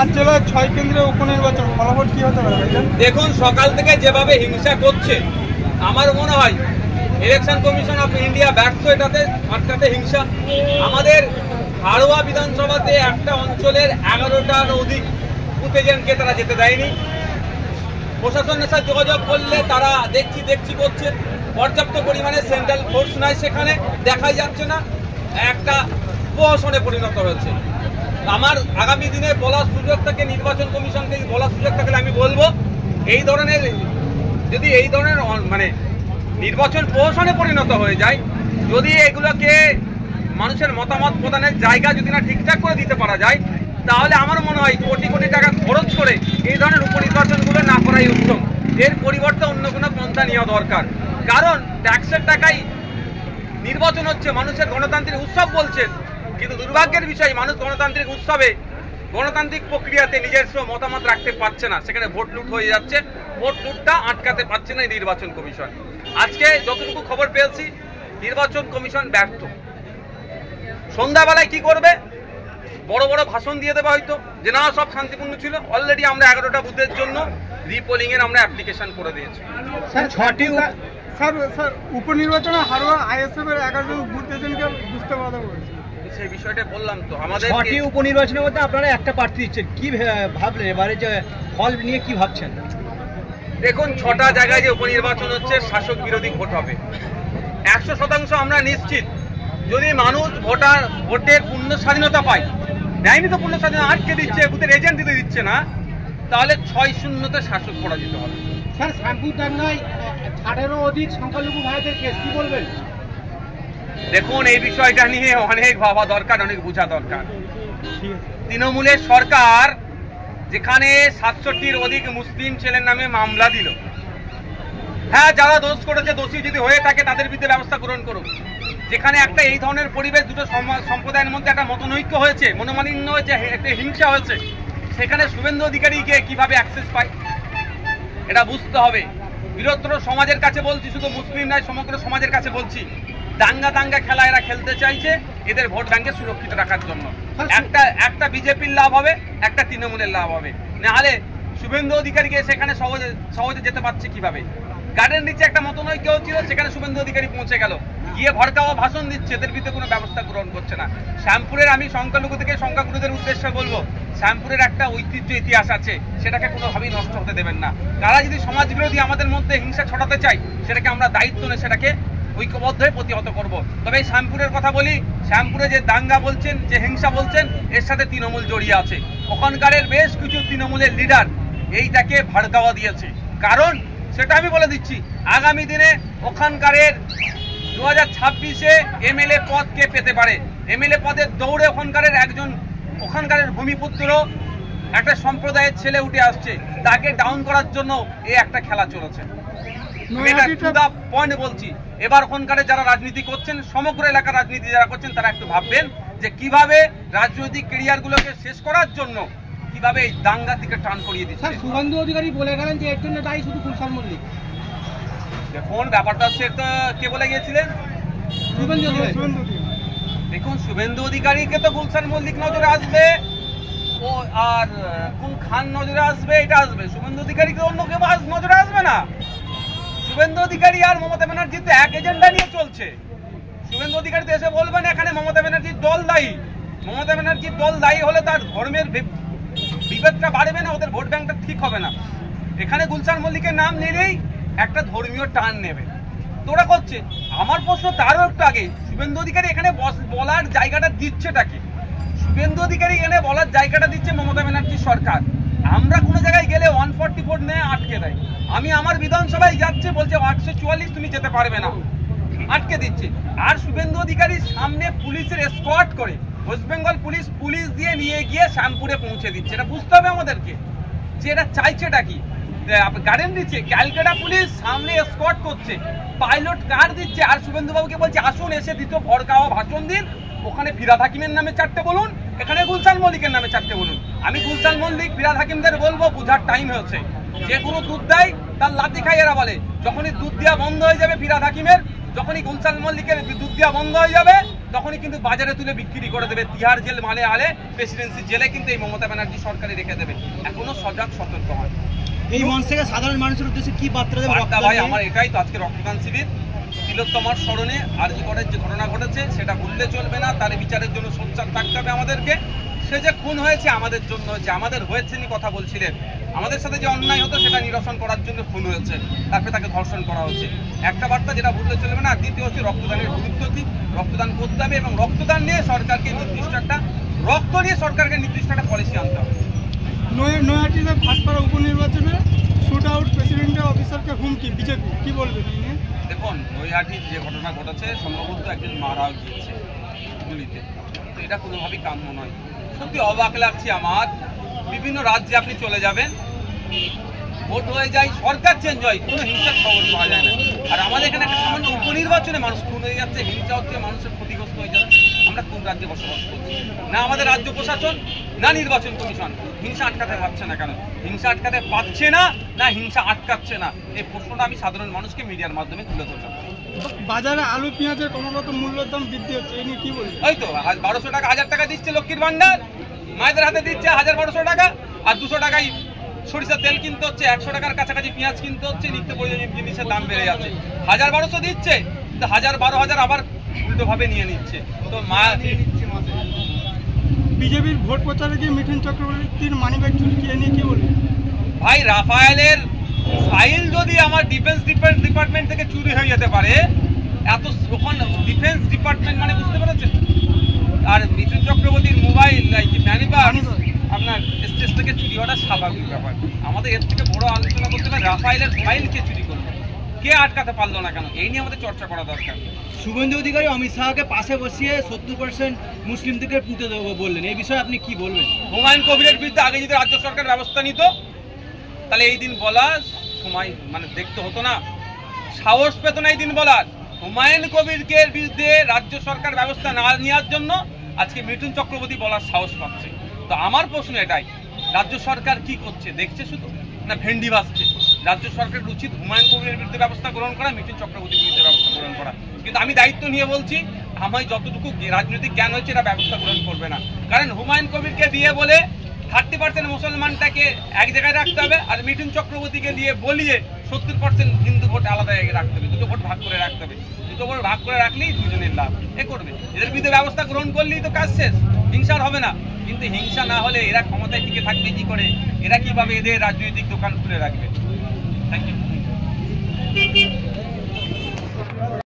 5 জেলায় 6 কেন্দ্রে উপনির্বাচন, ফলাফল কি হতে পারে? দেখুন, সকাল থেকে যেভাবে হিংসা করছে, আমার মনে হয় ইলেকশন কমিশন অফ ইন্ডিয়া ব্যর্থ এটাতে আটকাতে। হিংসা আমাদের হাড়োয়া বিধানসভাতে একটা অঞ্চলের 11টার অধিক বুথ এজেন্টকে তারা যেতে দেয়নি। প্রশাসনের সাথে যোগাযোগ করলে তারা দেখছি করছে। পর্যাপ্ত পরিমাণে সেন্ট্রাল ফোর্স নাই, সেখানে দেখাই যাচ্ছে না। একটা প্রহসনে পরিণত হয়েছে। আমার আগামী দিনে বলার সুযোগ থাকে, নির্বাচন কমিশনকে বলার সুযোগ থাকলে আমি বলবো, এই ধরনের যদি এই ধরনের মানে নির্বাচন প্রহসনে পরিণত হয়ে যায়, যদি এগুলোকে মানুষের মতামত প্রদানের জায়গা যদি না ঠিকঠাক করে দিতে পারা যায়, তাহলে আমার মনে হয় কোটি কোটি টাকা খরচ করে এই ধরনের উপনির্বাচনগুলো না করাই উত্তম। এর পরিবর্তে অন্য কোনো পন্থা নেওয়া দরকার। কারণ ট্যাক্সের টাকায় নির্বাচন হচ্ছে, মানুষের গণতান্ত্রিক উৎসব বলছেন, কিন্তু দুর্ভাগ্যের বিষয় মানুষ গণতান্ত্রিক উৎসবে গণতান্ত্রিক প্রক্রিয়াতে নিজস্ব মতামত রাখতে পারছে না। সেখানে ভোট লুট হয়ে যাচ্ছে। ভোট লুটটা আটকাতে পারছে না এই নির্বাচন কমিশন। আজকে যতটুকু খবর পেয়েছি, নির্বাচন কমিশন ব্যর্থ। সন্ধ্যাবেলায় কি করবে? বড় বড় ভাষণ দিয়ে দেবে হয়তো, যে না সব শান্তিপূর্ণ ছিল। অলরেডি আমরা 11টা বুথের জন্য রিপোলিং এর আমরা অ্যাপ্লিকেশন করে দিয়েছি। স্যার উপনির্বাচনে হারোয়া আইএসএফ এর 11 জন বুথ এজেন্টকে বুঝতে পারা বলেছে। সেই বিষয়টা বললাম তো, আমাদের 6টি উপনির্বাচনের মধ্যে আপনারা একটা প্রার্থী দিচ্ছেন, কি ভাবলেন এবারে যে ফল নিয়ে কি ভাবছেন? দেখুন, 6টা জায়গায় যে উপনির্বাচন হচ্ছে, শাসক বিরোধী ভোট হবে। 100% আমরা নিশ্চিত, যদি মানুষ ভোটের পূর্ণ স্বাধীনতা পায়, দেয়নি তো পূর্ণ স্বাধীনতা, আটকে দিচ্ছে, বুথের এজেন্ট দিতে দিচ্ছে না, তাহলে 6-0-তে শাসক পরাজিত হবে। স্যার, শান্তিদাঙ্গায় 18 অধিক সংখ্যালঘু ভাইদের কেস, কি বলবেন? দেখুন, এই বিষয়টা নিয়ে অনেক ভাবা দরকার, অনেক বোঝা দরকার। তৃণমূলের সরকার যেখানে 67টির অধিক মুসলিম ছেলের নামে মামলা দিল, হ্যাঁ, যারা দোষ করেছে, দোষী যদি হয়ে থাকে তাদের বিরুদ্ধে ব্যবস্থা গ্রহণ করুক। যেখানে একটা এই ধরনের পরিবেশ, দুটো সম্প্রদায়ের মধ্যে একটা মতনৈক্য হয়েছে, মনোমালিন্য হয়েছে, একটা হিংসা হয়েছে, সেখানে শুভেন্দু অধিকারীকে কিভাবে অ্যাক্সেস পায় এটা বুঝতে হবে। বৃহত্তর সমাজের কাছে বলছি, শুধু মুসলিম নয়, সমগ্র সমাজের কাছে বলছি, দাঙ্গা খেলা এরা খেলতে চাইছে এদের ভোট ব্যাংকে সুরক্ষিত রাখার জন্য। একটা বিজেপির লাভ হবে, একটা তৃণমূলের লাভ হবে। নাহলে শুভেন্দু অধিকারীকে সেখানে সহজে যেতে পারছে কিভাবে? গার্ডের নিচে একটা মতনৈক্য হচ্ছিল, সেখানে শুভেন্দু অধিকারী পৌঁছে গেল, গিয়ে ভড়কাওয়া ভাষণ দিচ্ছে, এদের বিরুদ্ধে কোনো ব্যবস্থা গ্রহণ করছে না। শ্যামপুরের, আমি সংখ্যালঘু থেকে সংখ্যাগুরুদের উদ্দেশ্যে বলবো, শ্যামপুরের একটা ঐতিহ্য ইতিহাস আছে, সেটাকে কোনোভাবেই নষ্ট হতে দেবেন না। তারা যদি সমাজ বিরোধী আমাদের মধ্যে হিংসা ছড়াতে চায়, সেটাকে আমরা দায়িত্ব নিয়ে সেটাকে ঐক্যবদ্ধ হয়ে প্রতিহত করব। তবে এই শ্যামপুরের কথা বলি, শ্যামপুরে যে দাঙ্গা বলছেন, যে হিংসা বলছেন, এর সাথে তৃণমূল জড়িয়ে আছে। ওখানকারের বেশ কিছু তৃণমূলের লিডার এইটাকে ভড়কাওয়া দিয়েছে। কারণ সেটা আমি বলে দিচ্ছি, আগামী দিনে ওখানকারের 2026-এ এমএলএ পদ কে পেতে পারে, এমএলএ পদের দৌড়ে ওখানকারের ভূমিপুত্র একটা সম্প্রদায়ের ছেলে উঠে আসছে, তাকে ডাউন করার জন্য এই একটা খেলা চলেছে। পয়েন্ট বলছি, এবার ওখানকার যারা রাজনীতি করছেন, সমগ্র এলাকার রাজনীতি যারা করছেন, তারা একটু ভাববেন যে কিভাবে রাজনৈতিক ক্যারিয়ারগুলোকে শেষ করার জন্য কিভাবে এই দাঙ্গার দিকে টান করিয়ে দিচ্ছে। শুভেন্দু অধিকারী বলে গেলেন যে এর জন্য দায়ী শুধু গুলশান মল্লিক। দেখুন, ব্যাপারটা হচ্ছে, তো কে বলে গিয়েছিলেন? দেখুন, শুভেন্দু অধিকারীকে তো গুলশান মল্লিক নজরে আসবে, ও আর কোন খান নজরে আসবে, এটা আসবে। শুভেন্দু অধিকারীকে অন্য কেউ নজরে আসবে না। শুভেন্দু অধিকারী আর মমতা ব্যানার্জি তো এক এজেন্ডা নিয়ে চলছে। শুভেন্দু অধিকারী তো এসে বলবেন এখানে মমতা ব্যানার্জির দল দায়ী। মমতা ব্যানার্জির দল দায়ী হলে তার ধর্মের বিভেদটা বাড়বে না, ওদের ভোট ব্যাংকটা ঠিক হবে না। এখানে গুলশান মল্লিকের নাম নিলেই একটা ধর্মীয় টান নেবে, তোরা করছে। আমার প্রশ্ন তারও একটু আগে, শুভেন্দু অধিকারী এখানে বলার জায়গাটা দিচ্ছেটা কি? শুভেন্দু অধিকারী এখানে বলার জায়গাটা দিচ্ছে মমতা ব্যানার্জির সরকার। আমরা কোনো জায়গায় গেলে 144 নিয়ে আটকে দেয়। আমি আমার বিধানসভায় যাচ্ছে, বলছে 144 তুমি যেতে পারবে না, আটকে দিচ্ছে। আর শুভেন্দু অধিকারীর সামনে পুলিশের এসকর্ট করে, ওয়েস্ট বেঙ্গল পুলিশ দিয়ে নিয়ে গিয়ে শ্যামপুরে পৌঁছে দিচ্ছে। এটা বুঝতে হবে আমাদেরকে যে এটা চাইছেটা কি। গার্ডেন দিচ্ছে, ক্যালকাটা পুলিশ সামনে এসকর্ট করছে, পাইলট কার দিচ্ছে, আর শুভেন্দু বাবুকে বলছে আসুন, এসে দ্বিতীয় ভড়কাওয়া ভাষণ দিন। ওখানে ফিরাদ হাকিমের নামে 4টে বলুন, এখানে গুলশান মল্লিকের নামে 4টে বলুন। আমি গুলশান মল্লিক, ফিরাদ হাকিমদের বলবো, বুঝার টাইম হয়েছে। যে কোনো দুধ দেয় তার লাথি খাই এরা বলে। যখনই দুধ দেওয়া বন্ধ হয়ে যাবে ফিরাদ হাকিমের, যখনই গুলশান মল্লিকের দুধ দেওয়া বন্ধ হয়ে যাবে, তখনই কিন্তু বাজারে তুলে বিক্রি করে দেবে। তিহার জেল মালে আলে প্রেসিডেন্সি জেলে কিন্তু এই মমতা ব্যানার্জি সরকারে রেখে দেবে। এখনো সজাগ সতর্ক হয়। এই মঞ্চ থেকে সাধারণ মানুষের উদ্দেশ্যে কি বার্তা দেবেন? বার্তা ভাই আমার এটাই তো, আজকে রক্তদান শিবির তিলোত্তমার স্মরণে আরজি করের যে ঘটনা ঘটেছে সেটা ভুললে চলবে না, তার বিচারের জন্য সোচ্চার থাকতে হবে আমাদেরকে। সে যে খুন হয়েছে আমাদের জন্য হয়েছে, আমাদের হয়েছে নি কথা বলছিলেন, আমাদের সাথে যে অন্যায় হতো সেটা নিরসন করার জন্য খুন হয়েছে, তারপরে তাকে ধর্ষণ করা হচ্ছে। একটা বার্তা যেটা ভুললে চলবে না। দ্বিতীয় হচ্ছে রক্তদানের গুরুত্ব কি, রক্তদান করতে হবে এবং রক্তদান নিয়ে সরকারকে নির্দিষ্ট একটা পলিসি আনতে হবে। নৈহাটিতে ভাটপাড়া উপনির্বাচনে শুট আউট প্রেসিডেন্টের অফিসারকে হুমকি, বিজেপি কি বলবেন এই নিয়ে? দেখুন, নৈহাটির যে ঘটনা ঘটেছে সম্ভবত একজন মারাও গিয়েছে গুলিতে, তো এটা কোনোভাবেই কাম্য নয়। সত্যি অবাক লাগছে আমার। বিভিন্ন রাজ্যে আপনি চলে যাবেন, ভোট হয়ে যায়, সরকার চেঞ্জ হয়, কোনো হিংসার খবর পাওয়া যায় না। আর আমাদের এখানে একটা সামান্য উপনির্বাচনে মানুষ খুন হয়ে যাচ্ছে, হিংসা হচ্ছে, মানুষের ক্ষতিগ্রস্ত হয়ে যাচ্ছে। আমরা কোন রাজ্যে বসবাস করছি? না আমাদের রাজ্য প্রশাসন না নির্বাচন কমিশন হিংসা আটকাতে পারছে না। কেন হিংসা আটকাতে পারছে না, না হিংসা আটকাচ্ছে না? এই প্রশ্নটা আমি সাধারণ মানুষকে মিডিয়ার মাধ্যমে তুলে ধরলাম। বাজারে আলু পেঁয়াজের ক্রমাগত মূল্যের দাম বৃদ্ধি হচ্ছে, এই নিয়ে কি বলবেন? ওই তো 1200 টাকা 1000 টাকা দিচ্ছে লক্ষ্মীর ভান্ডার, মায়েদের হাতে দিচ্ছে 1200 টাকা, আর 200 টাকায় সরিষার তেল কিনতে হচ্ছে, 100 টাকার কাছাকাছি পেঁয়াজ কিনতে হচ্ছে, নিত্য প্রয়োজনীয় জিনিসের দাম বেড়ে যাচ্ছে। 1200 দিচ্ছে, 1000-12,000 আবার উল্টো ভাবে নিয়ে নিচ্ছে। তো বিজেপির ভোট প্রচারে গিয়ে মিঠুন চক্রবর্তীর মানিব্যাগ চুরি, এ নিয়ে কি বলবেন? ভাই, রাফায়েলের ফাইল যদি আমার ডিফেন্স ডিপার্টমেন্ট থেকে চুরি হয়ে যেতে পারে, এত ওখানে ডিফেন্স ডিপার্টমেন্ট মানে বুঝতে পেরেছেন? আর মিঠুন চক্রবর্তীর মোবাইল মানিব্যাগ আপনার স্টেজ থেকে চুরি হওয়াটা স্বাভাবিক ব্যাপার। আমাদের এর থেকে বড় আলোচনা করতে হবে রাফায়েলের ফাইল কে চুরি করলো, কে আটকাতে পারলো না কেন, এই নিয়ে আমাদের চর্চা করা দরকার। শুভেন্দু অধিকারী অমিত শাহকে পাশে বসিয়ে 70% মুসলিমদেরকে পুঁতে দেবো বললেন, এই বিষয়ে আপনি কি বলবেন? হুমায়ুন কবিরের বিরুদ্ধে আগে যদি রাজ্য সরকার ব্যবস্থা নিত তাহলে এই দিন বলার সময় দেখতে হতো না, সাহস পেত না এই দিন বলার। হুমায়ুন কবিরকে বিরুদ্ধে রাজ্য সরকার ব্যবস্থা না নেওয়ার জন্য আজকে মিঠুন চক্রবর্তী বলার সাহস পাচ্ছে। তো আমার প্রশ্ন এটাই, রাজ্য সরকার কি করছে দেখছে শুধু, না ভেন্ডি ভাসছে? রাজ্য সরকারের উচিত হুমায়ুন কবিরের বিরুদ্ধে ব্যবস্থা গ্রহণ করা, মিঠুন চক্রবর্তীর বিরুদ্ধে ব্যবস্থা গ্রহণ করা। কিন্তু আমি দায়িত্ব নিয়ে বলছি, আমায় যতটুকু রাজনৈতিক জ্ঞান হচ্ছে এটা ব্যবস্থা গ্রহণ করবে না। কারণ হুমায়ুন কবিরকে দিয়ে বলে 30% মুসলমানটাকে এক জায়গায় রাখতে হবে, আর মিঠুন চক্রবর্তীকে দিয়ে বলিয়ে 70% হিন্দু ভোট আলাদা জায়গায় রাখতে হবে, দুটো ভোট ভাগ করে রাখতে হবে। দুটো ভোট ভাগ করে রাখলেই দুজনের লাভ। এ করবে, এদের বিরুদ্ধে ব্যবস্থা গ্রহণ করলেই তো কাজ শেষ, হিংসার হবে না। কিন্তু হিংসা না হলে এরা ক্ষমতায় টিকে থাকবে কি করে? এরা কিভাবে এদের রাজনৈতিক দোকান খুলে রাখবে? Thank you.